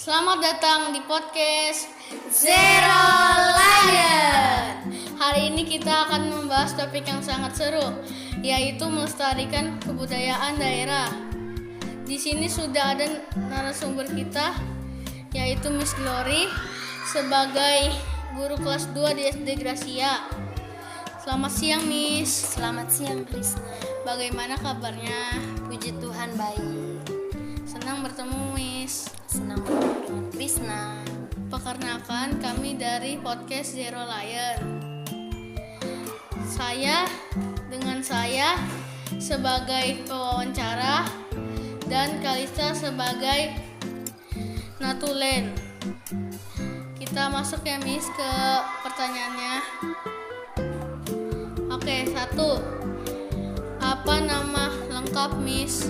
Selamat datang di podcast Zero Lion. Hari ini kita akan membahas topik yang sangat seru, yaitu melestarikan kebudayaan daerah. Di sini sudah ada narasumber kita, yaitu Miss Glory sebagai guru kelas 2 di SD Gracia. Selamat siang, Miss. Selamat siang, Krisna. Bagaimana kabarnya? Puji Tuhan, baik. Senang bertemu, Miss. Senang bertemu dengan Krisna. Perkenalkan, kami dari podcast Zero Lion. Saya sebagai pewawancara dan Kalista sebagai Natulen. Kita masuk ya, Miss, ke pertanyaannya. Oke, 1. Apa nama lengkap Miss?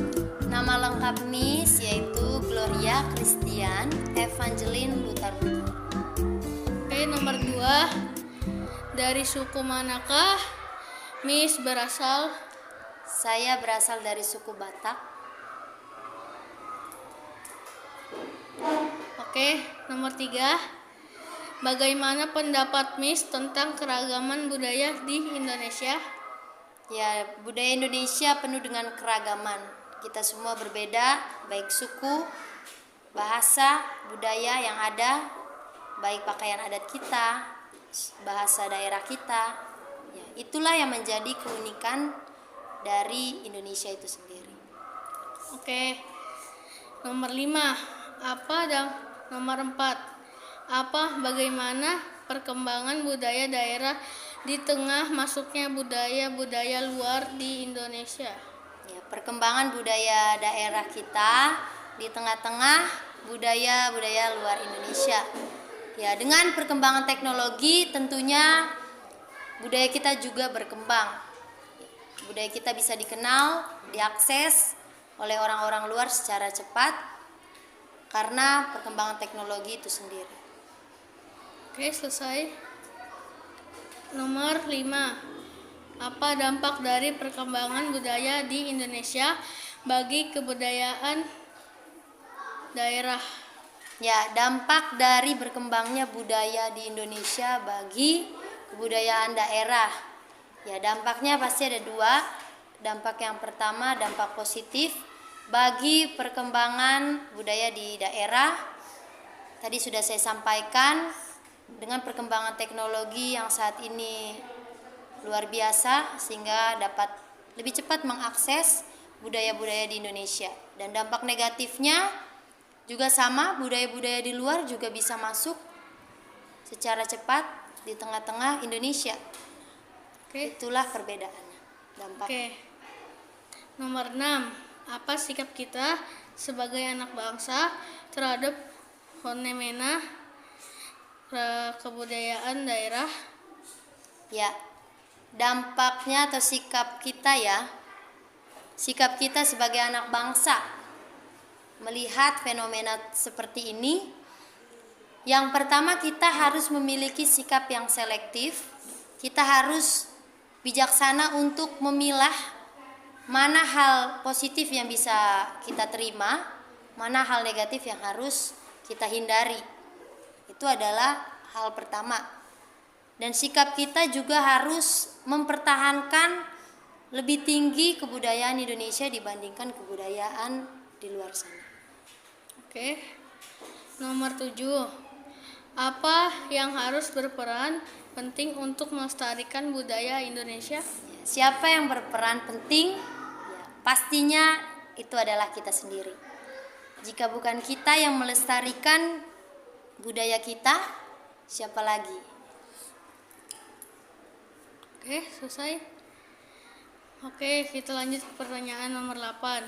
Nama lengkap Miss yaitu Gloria Christian Evangeline Lutarbudi. Oke, nomor 2. Dari suku manakah Miss berasal? Saya berasal dari suku Batak. Oke, nomor 3. Bagaimana pendapat Miss tentang keragaman budaya di Indonesia? Ya, budaya Indonesia penuh dengan keragaman. Kita semua berbeda, baik suku, bahasa, budaya yang ada, baik pakaian adat kita, bahasa daerah kita. Ya, itulah yang menjadi keunikan dari Indonesia itu sendiri. Oke. Nomor 5. Nomor 4. Bagaimana perkembangan budaya daerah di tengah masuknya budaya-budaya luar di Indonesia? Ya, perkembangan budaya daerah kita di tengah-tengah budaya-budaya luar Indonesia. Ya, dengan perkembangan teknologi tentunya budaya kita juga berkembang. Budaya kita bisa dikenal, diakses oleh orang-orang luar secara cepat karena perkembangan teknologi itu sendiri. Oke, selesai. Nomor 5. Apa dampak dari perkembangan budaya di Indonesia bagi kebudayaan daerah? Ya, dampak dari berkembangnya budaya di Indonesia bagi kebudayaan daerah. Ya, dampaknya pasti ada 2. Dampak yang pertama, dampak positif bagi perkembangan budaya di daerah. Tadi sudah saya sampaikan, dengan perkembangan teknologi yang saat ini luar biasa sehingga dapat lebih cepat mengakses budaya-budaya di Indonesia. Dan dampak negatifnya juga sama, budaya-budaya di luar juga bisa masuk secara cepat di tengah-tengah Indonesia. Oke. Itulah perbedaannya, dampak. Oke. Nomor 6. Apa sikap kita sebagai anak bangsa terhadap fenomena kebudayaan daerah? Ya, dampaknya atau sikap kita sebagai anak bangsa melihat fenomena seperti ini. Yang pertama, kita harus memiliki sikap yang selektif. Kita harus bijaksana untuk memilah mana hal positif yang bisa kita terima, mana hal negatif yang harus kita hindari. Itu adalah hal pertama. Dan sikap kita juga harus mempertahankan lebih tinggi kebudayaan Indonesia dibandingkan kebudayaan di luar sana. Oke. Nomor 7. Apa yang harus berperan penting untuk melestarikan budaya Indonesia? Siapa yang berperan penting? Ya, pastinya itu adalah kita sendiri. Jika bukan kita yang melestarikan budaya kita, siapa lagi? Oke, selesai. Oke, kita lanjut ke pertanyaan nomor 8.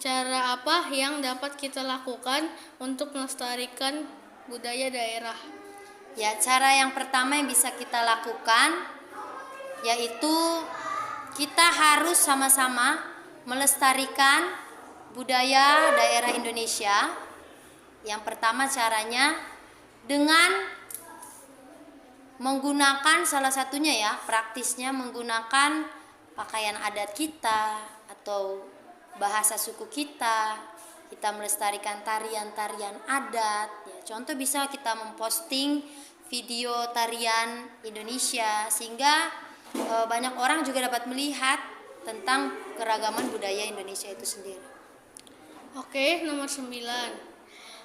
Cara apa yang dapat kita lakukan untuk melestarikan budaya daerah? Ya, cara yang pertama yang bisa kita lakukan yaitu kita harus sama-sama melestarikan budaya daerah Indonesia. Yang pertama caranya dengan menggunakan, salah satunya ya, praktisnya menggunakan pakaian adat kita atau bahasa suku kita. kita melestarikan tarian-tarian adat. Ya, contoh bisa kita memposting video tarian Indonesia sehingga banyak orang juga dapat melihat tentang keragaman budaya Indonesia itu sendiri. Oke, nomor 9.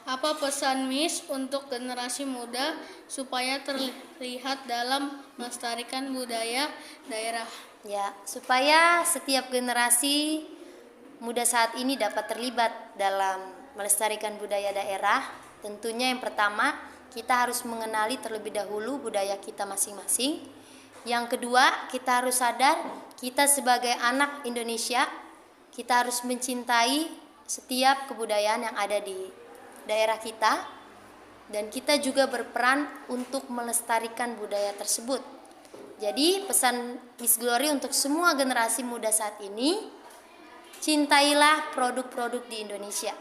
Apa pesan Miss untuk generasi muda supaya terlihat dalam melestarikan budaya daerah? Ya, supaya setiap generasi muda saat ini dapat terlibat dalam melestarikan budaya daerah, tentunya yang pertama kita harus mengenali terlebih dahulu budaya kita masing-masing. Yang kedua, kita harus sadar kita sebagai anak Indonesia, kita harus mencintai setiap kebudayaan yang ada di daerah kita, dan kita juga berperan untuk melestarikan budaya tersebut. Jadi pesan Miss Glory untuk semua generasi muda saat ini, cintailah produk-produk di Indonesia.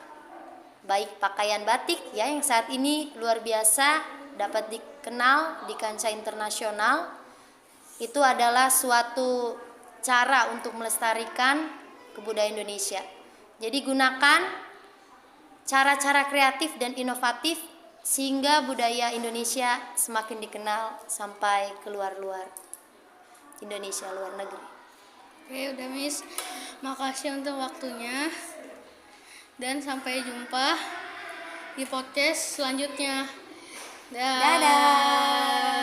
Baik pakaian batik ya yang saat ini luar biasa dapat dikenal di kancah internasional. Itu adalah suatu cara untuk melestarikan kebudayaan Indonesia. Jadi gunakan cara-cara kreatif dan inovatif sehingga budaya Indonesia semakin dikenal sampai keluar Indonesia, luar negeri. Oke, udah Miss. Makasih untuk waktunya. Dan sampai jumpa di podcast selanjutnya. Dadah.